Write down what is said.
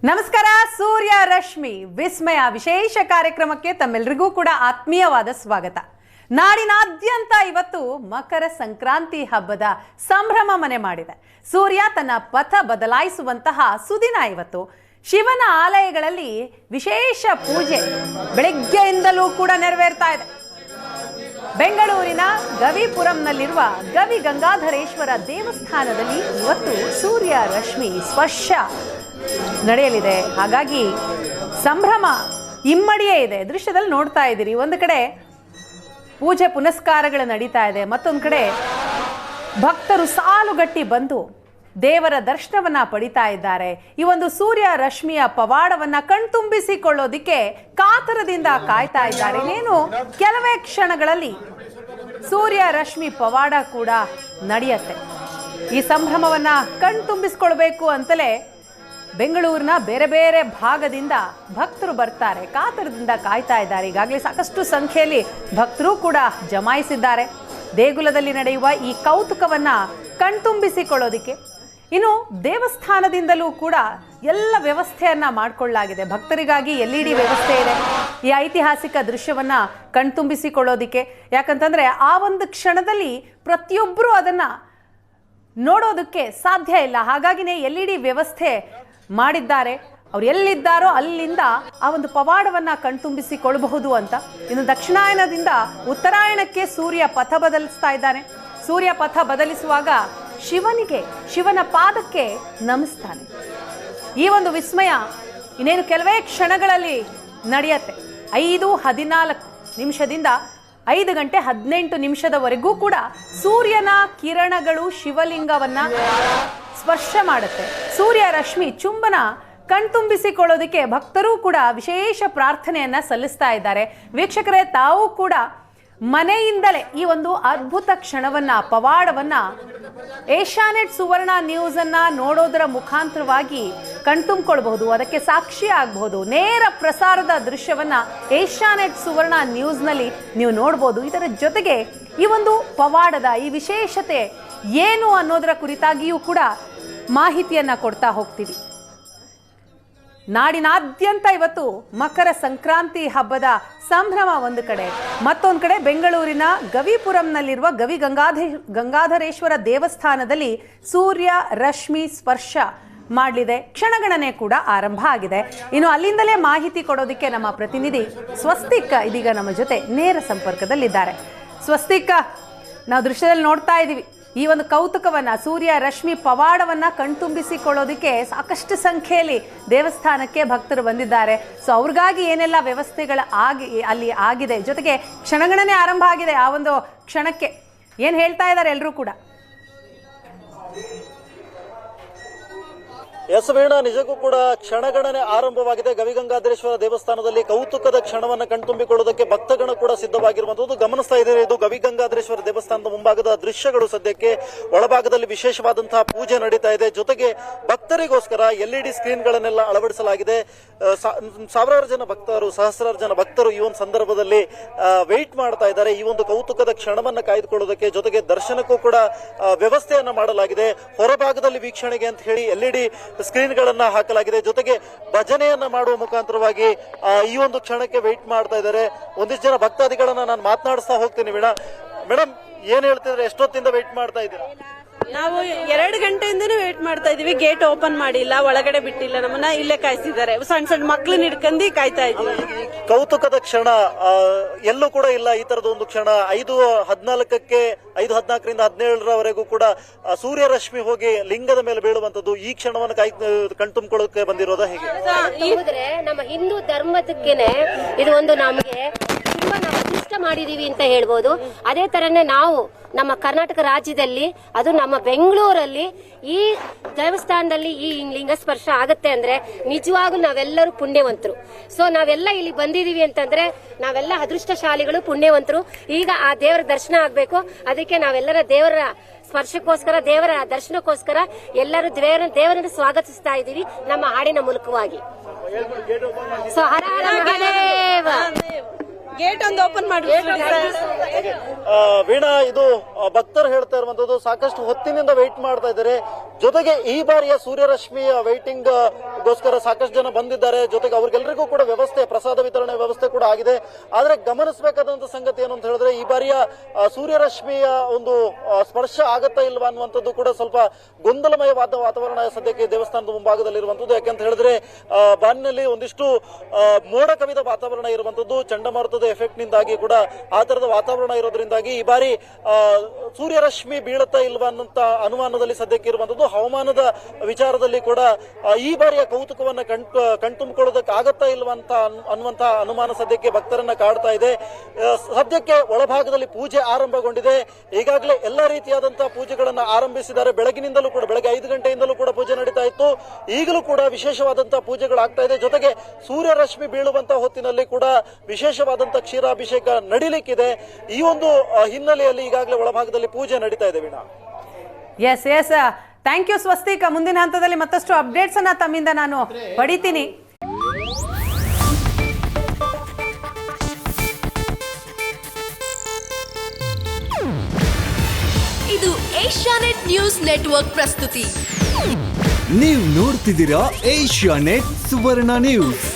ನಮಸ್ಕಾರ. ಸೂರ್ಯ ರಶ್ಮಿ ವಿಸ್ಮಯ ವಿಶೇಷ ಕಾರ್ಯಕ್ರಮಕ್ಕೆ ತಮ್ಮೆಲ್ಲರಿಗೂ ಕೂಡ ಆತ್ಮೀಯವಾದ ಸ್ವಾಗತ. ನಾಡಿನಾದ್ಯಂತ ಇವತ್ತು ಮಕರ ಸಂಕ್ರಾಂತಿ ಹಬ್ಬದ ಸಂಭ್ರಮ ಮನೆ ಮಾಡಿದೆ. ಸೂರ್ಯ ತನ್ನ ಪಥ ಬದಲಾಯಿಸುವಂತಹ ಸುದಿನ ಇವತ್ತು. ಶಿವನ ಆಲಯಗಳಲ್ಲಿ ವಿಶೇಷ ಪೂಜೆ ಬೆಳಗ್ಗೆಯಿಂದಲೂ ಕೂಡ ನೆರವೇರ್ತಾ ಇದೆ. ಬೆಂಗಳೂರಿನ ಗವಿಪುರಂನಲ್ಲಿರುವ ಗವಿ ಗಂಗಾಧರೇಶ್ವರ ದೇವಸ್ಥಾನದಲ್ಲಿ ಇವತ್ತು ಸೂರ್ಯ ರಶ್ಮಿ ಸ್ಪರ್ಶ ನಡೆಯಲಿದೆ. ಹಾಗಾಗಿ ಸಂಭ್ರಮ ಇಮ್ಮಡಿಯೇ ಇದೆ. ದೃಶ್ಯದಲ್ಲಿ ನೋಡ್ತಾ ಇದ್ದೀರಿ, ಒಂದು ಕಡೆ ಪೂಜೆ ಪುನಸ್ಕಾರಗಳು ನಡೀತಾ ಇದೆ, ಮತ್ತೊಂದು ಕಡೆ ಭಕ್ತರು ಸಾಲುಗಟ್ಟಿ ಬಂದು ದೇವರ ದರ್ಶನವನ್ನ ಪಡಿತಾ ಇದ್ದಾರೆ. ಈ ಒಂದು ಸೂರ್ಯ ರಶ್ಮಿಯ ಪವಾಡವನ್ನ ಕಣ್ತುಂಬಿಸಿಕೊಳ್ಳೋದಿಕ್ಕೆ ಕಾತರದಿಂದ ಕಾಯ್ತಾ ಇದ್ದಾರೆ. ಇನ್ನೇನು ಕೆಲವೇ ಕ್ಷಣಗಳಲ್ಲಿ ಸೂರ್ಯ ರಶ್ಮಿ ಪವಾಡ ಕೂಡ ನಡೆಯುತ್ತೆ. ಈ ಸಂಭ್ರಮವನ್ನ ಕಣ್ತುಂಬಿಸಿಕೊಳ್ಬೇಕು ಅಂತಲೇ ಬೆಂಗಳೂರಿನ ಬೇರೆ ಬೇರೆ ಭಾಗದಿಂದ ಭಕ್ತರು ಬರ್ತಾರೆ, ಕಾತರದಿಂದ ಕಾಯ್ತಾ ಇದ್ದಾರೆ. ಈಗಾಗಲೇ ಸಾಕಷ್ಟು ಸಂಖ್ಯೆಯಲ್ಲಿ ಭಕ್ತರು ಕೂಡ ಜಮಾಯಿಸಿದ್ದಾರೆ ದೇಗುಲದಲ್ಲಿ ನಡೆಯುವ ಈ ಕೌತುಕವನ್ನ ಕಣ್ತುಂಬಿಸಿಕೊಳ್ಳೋದಿಕ್ಕೆ. ಇನ್ನು ದೇವಸ್ಥಾನದಿಂದಲೂ ಕೂಡ ಎಲ್ಲ ವ್ಯವಸ್ಥೆಯನ್ನ ಮಾಡಿಕೊಳ್ಳಲಾಗಿದೆ. ಭಕ್ತರಿಗಾಗಿ LED ವ್ಯವಸ್ಥೆ ಇದೆ ಈ ಐತಿಹಾಸಿಕ ದೃಶ್ಯವನ್ನ ಕಣ್ತುಂಬಿಸಿಕೊಳ್ಳೋದಿಕ್ಕೆ. ಯಾಕಂತಂದ್ರೆ ಆ ಒಂದು ಕ್ಷಣದಲ್ಲಿ ಪ್ರತಿಯೊಬ್ಬರು ಅದನ್ನ ನೋಡೋದಕ್ಕೆ ಸಾಧ್ಯ ಇಲ್ಲ. ಹಾಗಾಗಿನೇ LED ವ್ಯವಸ್ಥೆ ಮಾಡಿದ್ದಾರೆ. ಅವ್ರು ಎಲ್ಲಿದ್ದಾರೋ ಅಲ್ಲಿಂದ ಆ ಒಂದು ಪವಾಡವನ್ನ ಕಣ್ತುಂಬಿಸಿಕೊಳ್ಳಬಹುದು ಅಂತ. ಇನ್ನು ದಕ್ಷಿಣಾಯನದಿಂದ ಉತ್ತರಾಯಣಕ್ಕೆ ಸೂರ್ಯ ಪಥ ಬದಲಿಸ್ತಾ ಇದ್ದಾನೆ. ಸೂರ್ಯ ಪಥ ಬದಲಿಸುವಾಗ ಶಿವನ ಪಾದಕ್ಕೆ ನಮಿಸ್ತಾನೆ. ಈ ಒಂದು ವಿಸ್ಮಯ ಇನ್ನೇನು ಕೆಲವೇ ಕ್ಷಣಗಳಲ್ಲಿ ನಡೆಯುತ್ತೆ. 5:14 5 ಗಂಟೆ 18 ನಿಮಿಷದವರೆಗೂ ಕೂಡ ಸೂರ್ಯನ ಕಿರಣಗಳು ಶಿವಲಿಂಗವನ್ನ ಸ್ಪರ್ಶ ಮಾಡುತ್ತೆ. ಸೂರ್ಯ ರಶ್ಮಿ ಚುಂಬನ ಕಣ್ತುಂಬಿಸಿಕೊಳ್ಳೋದಕ್ಕೆ ಭಕ್ತರು ಕೂಡ ವಿಶೇಷ ಪ್ರಾರ್ಥನೆಯನ್ನ ಸಲ್ಲಿಸ್ತಾ ಇದ್ದಾರೆ. ವೀಕ್ಷಕರೇ, ತಾವು ಕೂಡ ಮನೆಯಿಂದಲೇ ಈ ಒಂದು ಅದ್ಭುತ ಕ್ಷಣವನ್ನ ಪವಾಡವನ್ನ ಏಷ್ಯಾನೆಟ್ ಸುವರ್ಣ ನ್ಯೂಸ್ ಅನ್ನ ನೋಡೋದರ ಮುಖಾಂತರವಾಗಿ ಕಣ್ತುಂಬಿಕೊಳ್ಬಹುದು, ಅದಕ್ಕೆ ಸಾಕ್ಷಿ ಆಗಬಹುದು. ನೇರ ಪ್ರಸಾರದ ದೃಶ್ಯವನ್ನ ಏಷ್ಯಾನೆಟ್ ಸುವರ್ಣ ನ್ಯೂಸ್ನಲ್ಲಿ ನೀವು ನೋಡ್ಬೋದು. ಇದರ ಜೊತೆಗೆ ಈ ಒಂದು ಪವಾಡದ ಈ ವಿಶೇಷತೆ ಏನು ಅನ್ನೋದರ ಕುರಿತಾಗಿಯೂ ಕೂಡ ಮಾಹಿತಿಯನ್ನ ಕೊಡ್ತಾ ಹೋಗ್ತೀವಿ. ನಾಡಿನಾದ್ಯಂತ ಇವತ್ತು ಮಕರ ಸಂಕ್ರಾಂತಿ ಹಬ್ಬದ ಸಂಭ್ರಮ ಒಂದು ಕಡೆ, ಮತ್ತೊಂದು ಕಡೆ ಬೆಂಗಳೂರಿನ ಗವಿಪುರಂನಲ್ಲಿರುವ ಗವಿ ಗಂಗಾಧರೇಶ್ವರ ದೇವಸ್ಥಾನದಲ್ಲಿ ಸೂರ್ಯ ರಶ್ಮಿ ಸ್ಪರ್ಶ ಮಾಡಲಿದೆ. ಕ್ಷಣಗಣನೆ ಕೂಡ ಆರಂಭ ಆಗಿದೆ. ಇನ್ನು ಅಲ್ಲಿಂದಲೇ ಮಾಹಿತಿ ಕೊಡೋದಕ್ಕೆ ನಮ್ಮ ಪ್ರತಿನಿಧಿ ಸ್ವಸ್ತಿಕ್ ಇದೀಗ ನಮ್ಮ ಜೊತೆ ನೇರ ಸಂಪರ್ಕದಲ್ಲಿದ್ದಾರೆ. ಸ್ವಸ್ತಿಕ್, ನಾವು ದೃಶ್ಯದಲ್ಲಿ ನೋಡ್ತಾ ಇದ್ದೀವಿ ಈ ಒಂದು ಕೌತುಕವನ್ನ, ಸೂರ್ಯ ರಶ್ಮಿ ಪವಾಡವನ್ನ ಕಣ್ತುಂಬಿಸಿಕೊಳ್ಳೋದಕ್ಕೆ ಸಾಕಷ್ಟು ಸಂಖ್ಯೆಯಲ್ಲಿ ದೇವಸ್ಥಾನಕ್ಕೆ ಭಕ್ತರು ಬಂದಿದ್ದಾರೆ. ಸೊ ಅವ್ರಿಗಾಗಿ ಏನೆಲ್ಲ ವ್ಯವಸ್ಥೆಗಳು ಅಲ್ಲಿ ಆಗಿದೆ, ಜೊತೆಗೆ ಕ್ಷಣಗಣನೆ ಆರಂಭ ಆಗಿದೆ. ಆ ಒಂದು ಕ್ಷಣಕ್ಕೆ ಏನು ಹೇಳ್ತಾ ಇದ್ದಾರೆ ಎಲ್ಲರೂ ಕೂಡ? ಎಸ್ ವೀಣಾ, ನಿಜಕ್ಕೂ ಕೂಡ ಕ್ಷಣಗಣನೆ ಆರಂಭವಾಗಿದೆ. ಗವಿಗಂಗಾಧರೇಶ್ವರ ದೇವಸ್ಥಾನದಲ್ಲಿ ಕೌತುಕದ ಕ್ಷಣವನ್ನು ಕಣ್ತುಂಬಿಕೊಳ್ಳೋದಕ್ಕೆ ಭಕ್ತಗಣ ಕೂಡ ಸಿದ್ಧವಾಗಿರುವಂತದ್ದು ಗಮನಿಸ್ತಾ ಇದ್ದೀರಿ. ಇದು ಗವಿಗಂಗಾಧರೇಶ್ವರ ದೇವಸ್ಥಾನದ ಮುಂಭಾಗದ ದೃಶ್ಯಗಳು. ಸದ್ಯಕ್ಕೆ ಒಳಭಾಗದಲ್ಲಿ ವಿಶೇಷವಾದಂತಹ ಪೂಜೆ ನಡೀತಾ ಇದೆ. ಜೊತೆಗೆ ಭಕ್ತರಿಗೋಸ್ಕರ LED ಸ್ಕ್ರೀನ್ಗಳನ್ನೆಲ್ಲ ಅಳವಡಿಸಲಾಗಿದೆ. ಸಾವಿರಾರು ಜನ ಭಕ್ತರು, ಸಹಸ್ರಾರು ಜನ ಭಕ್ತರು ಈ ಒಂದು ಸಂದರ್ಭದಲ್ಲಿ ವೆಯ್ಟ್ ಮಾಡ್ತಾ ಇದ್ದಾರೆ ಈ ಒಂದು ಕೌತುಕದ ಕ್ಷಣವನ್ನ ಕಾಯ್ದುಕೊಳ್ಳೋದಕ್ಕೆ. ಜೊತೆಗೆ ದರ್ಶನಕ್ಕೂ ಕೂಡ ವ್ಯವಸ್ಥೆಯನ್ನ ಮಾಡಲಾಗಿದೆ. ಹೊರಭಾಗದಲ್ಲಿ ವೀಕ್ಷಣೆಗೆ ಅಂತ ಹೇಳಿ LED ಸ್ಕ್ರೀನ್ಗಳನ್ನ ಹಾಕಲಾಗಿದೆ. ಜೊತೆಗೆ ಭಜನೆಯನ್ನ ಮಾಡುವ ಮುಖಾಂತರವಾಗಿ ಈ ಒಂದು ಕ್ಷಣಕ್ಕೆ ವೆಯ್ಟ್ ಮಾಡ್ತಾ ಇದ್ದಾರೆ. ಒಂದಿಷ್ಟು ಜನ ಭಕ್ತಾದಿಗಳನ್ನ ನಾನು ಮಾತನಾಡಿಸ್ತಾ ಹೋಗ್ತೀನಿ. ಮೇಡಮ್, ಏನ್ ಹೇಳ್ತಿದ್ರೆ, ಎಷ್ಟೊತ್ತಿಂದ ವೆಯ್ಟ್ ಮಾಡ್ತಾ ಇದ್ದೀರಾ? ನಾವು 2 ಗಂಟೆಯಿಂದನೇ ವೇಟ್ ಮಾಡ್ತಾ ಇದೀವಿ. ಗೇಟ್ ಓಪನ್ ಮಾಡಿಲ್ಲ, ಒಳಗಡೆ ಬಿಟ್ಟಿಲ್ಲ, ನಮ್ಮನ್ನ ಇಲ್ಲೇ ಕಾಯ್ತಿದ್ದಾರೆ. ಸಣ್ಣ ಸಣ್ಣ ಮಕ್ಳನ್ನ ಹಿಡ್ಕೊಂಡು ಕಾಯ್ತಾ ಇದೀವಿ. ಕೌತುಕದ ಕ್ಷಣ ಎಲ್ಲೂ ಕೂಡ ಇಲ್ಲ ಈ ತರದ ಒಂದು ಕ್ಷಣ. 5:14ಕ್ಕೆ 5:14ರಿಂದ 17ರವರೆಗೂ ಕೂಡ ಸೂರ್ಯ ರಶ್ಮಿ ಹೋಗಿ ಲಿಂಗದ ಮೇಲೆ ಬೀಳುವಂತದ್ದು. ಈ ಕ್ಷಣವನ್ನು ಕಣ್ತುಂಬಿಕೊಳ್ಳೋಕೆ ಬಂದಿರೋದ ಹೇಗೆ? ನಮ್ಮ ಹಿಂದೂ ಧರ್ಮದಕ್ಕೇನೆ ಇದು ಒಂದು ನಮಗೆ ತುಂಬಾ ನಾವು ಅದೃಷ್ಟ ಮಾಡಿದೀವಿ ಅಂತ ಹೇಳ್ಬೋದು. ಅದೇ ತರನೇ ನಾವು ನಮ್ಮ ಕರ್ನಾಟಕ ರಾಜ್ಯದಲ್ಲಿ, ಅದು ನಮ್ಮ ಬೆಂಗಳೂರಲ್ಲಿ ಈ ದೇವಸ್ಥಾನದಲ್ಲಿ ಈ ಲಿಂಗ ಸ್ಪರ್ಶ ಆಗುತ್ತೆ ಅಂದ್ರೆ ನಿಜವಾಗ್ಲೂ ನಾವೆಲ್ಲರೂ ಪುಣ್ಯವಂತರು. ಸೊ ನಾವೆಲ್ಲ ಇಲ್ಲಿ ಬಂದಿದೀವಿ ಅಂತಂದ್ರೆ ನಾವೆಲ್ಲ ಅದೃಷ್ಟಶಾಲಿಗಳು, ಪುಣ್ಯವಂತರು. ಈಗ ಆ ದೇವರ ದರ್ಶನ ಆಗ್ಬೇಕು. ಅದಕ್ಕೆ ನಾವೆಲ್ಲರ ದೇವರ ಸ್ಪರ್ಶಕ್ಕೋಸ್ಕರ, ದೇವರ ದರ್ಶನಕ್ಕೋಸ್ಕರ ಎಲ್ಲರೂ ದೇವರನ್ನು ಸ್ವಾಗತಿಸ್ತಾ ಇದ್ದೀವಿ ನಮ್ಮ ಹಾಡಿನ ಮೂಲಕವಾಗಿ. ಸೊ ಹರ ಹರ ಮಹಾದೇವ. ಗೇಟ್ ಒಂದು ಓಪನ್ ಮಾಡಿ. ವೀಣಾ, ಇದು ಭಕ್ತರು ಹೇಳ್ತಾ ಇರುವಂತದ್ದು ಸಾಕಷ್ಟು ಹೊತ್ತಿನಿಂದ ವೆಯ್ಟ್ ಮಾಡ್ತಾ ಇದ್ದಾರೆ. ಜೊತೆಗೆ ಈ ಬಾರಿಯ ಸೂರ್ಯರಶ್ಮಿಯ ವೈಟಿಂಗ್ ಗೋಸ್ಕರ ಸಾಕಷ್ಟು ಜನ ಬಂದಿದ್ದಾರೆ. ಜೊತೆಗೆ ಅವ್ರಿಗೆಲ್ಲರಿಗೂ ಕೂಡ ವ್ಯವಸ್ಥೆ, ಪ್ರಸಾದ ವಿತರಣೆ ವ್ಯವಸ್ಥೆ ಕೂಡ ಆಗಿದೆ. ಆದ್ರೆ ಗಮನಿಸಬೇಕಾದಂತ ಸಂಗತಿ ಏನು ಅಂತ ಹೇಳಿದ್ರೆ, ಈ ಬಾರಿಯ ಸೂರ್ಯರಶ್ಮಿಯ ಒಂದು ಸ್ಪರ್ಶ ಆಗತ್ತಾ ಇಲ್ವಾ ಅನ್ನುವಂಥದ್ದು ಕೂಡ ಸ್ವಲ್ಪ ಗೊಂದಲಮಯವಾದ ವಾತಾವರಣ ಸದ್ಯಕ್ಕೆ ದೇವಸ್ಥಾನದ ಮುಂಭಾಗದಲ್ಲಿರುವಂತದ್ದು. ಯಾಕಂತ ಹೇಳಿದ್ರೆ ಬಾನಿನಲ್ಲಿ ಒಂದಿಷ್ಟು ಮೋಡ ಕವಿದ ವಾತಾವರಣ ಇರುವಂತದ್ದು, ಚಂಡಮಾರುತದ ಎಫೆಕ್ಟ್ ನಿಂದಾಗಿ ಕೂಡ ಆ ತರದ ವಾತಾವರಣ ಇರೋದ್ರಿಂದಾಗಿ ಈ ಬಾರಿ ಸೂರ್ಯರಶ್ಮಿ ಬೀಳುತ್ತಾ ಇಲ್ವಾ ಅನ್ನೋಂತ ಅನುಮಾನದಲ್ಲಿ ಸದ್ಯಕ್ಕೆ ಇರುವಂತದ್ದು. ಹವಾಮಾನದ ವಿಚಾರದಲ್ಲಿ ಕೂಡ ಈ ಬಾರಿಯ ಕೌತುಕವನ್ನ ಕಣ್ತುಂಬಿಕೊಳ್ಳೋದಕ್ಕೆ ಆಗತ್ತಾ ಇಲ್ವಾ ಅನ್ನುವಂತ ಅನುಮಾನ ಸದ್ಯಕ್ಕೆ ಭಕ್ತರನ್ನ ಕಾಡ್ತಾ ಇದೆ. ಸದ್ಯಕ್ಕೆ ಒಳಭಾಗದಲ್ಲಿ ಪೂಜೆ ಆರಂಭಗೊಂಡಿದೆ. ಈಗಾಗಲೇ ಎಲ್ಲಾ ರೀತಿಯಾದಂತಹ ಪೂಜೆಗಳನ್ನ ಆರಂಭಿಸಿದ್ದಾರೆ. ಬೆಳಗಿನಿಂದಲೂ ಕೂಡ, ಬೆಳಗ್ಗೆ 5 ಗಂಟೆಯಿಂದಲೂ ಕೂಡ ಪೂಜೆ ನಡೀತಾ ಇತ್ತು. ಈಗಲೂ ಕೂಡ ವಿಶೇಷವಾದಂತಹ ಪೂಜೆಗಳಾಗ್ತಾ ಇದೆ. ಜೊತೆಗೆ ಸೂರ್ಯರಶ್ಮಿ ಬೀಳುವಂತಹ ಹೊತ್ತಿನಲ್ಲಿ ಕೂಡ ವಿಶೇಷವಾದಂತಹ ಕ್ಷೀರಾಭಿಷೇಕ ನಡೀಲಿಕ್ಕಿದೆ. ಈ ಒಂದು ಹಿನ್ನೆಲೆಯಲ್ಲಿ ಈಗಾಗಲೇ ಒಳಭಾಗದಲ್ಲಿ ಪೂಜೆ ನಡೀತಾ ಇದೆ. Veena, yes yes, thank you Swastik. ಮುಂದಿನ ಹಂತದಲ್ಲಿ ಮತ್ತಷ್ಟು ಅಪ್ಡೇಟ್ಸ್ ಅನ್ನ ತಮ್ಮಿಂದ ನಾನು ಪಡಿತೀನಿ. ಇದು ಏಷ್ಯಾನೆಟ್ ನ್ಯೂಸ್ ನೆಟ್ವರ್ಕ್ ಪ್ರಸ್ತುತಿ. ನೀವು ನೋಡ್ತಿದ್ದೀರಾ ಏಷ್ಯಾನೆಟ್ ಸುವರ್ಣ ನ್ಯೂಸ್.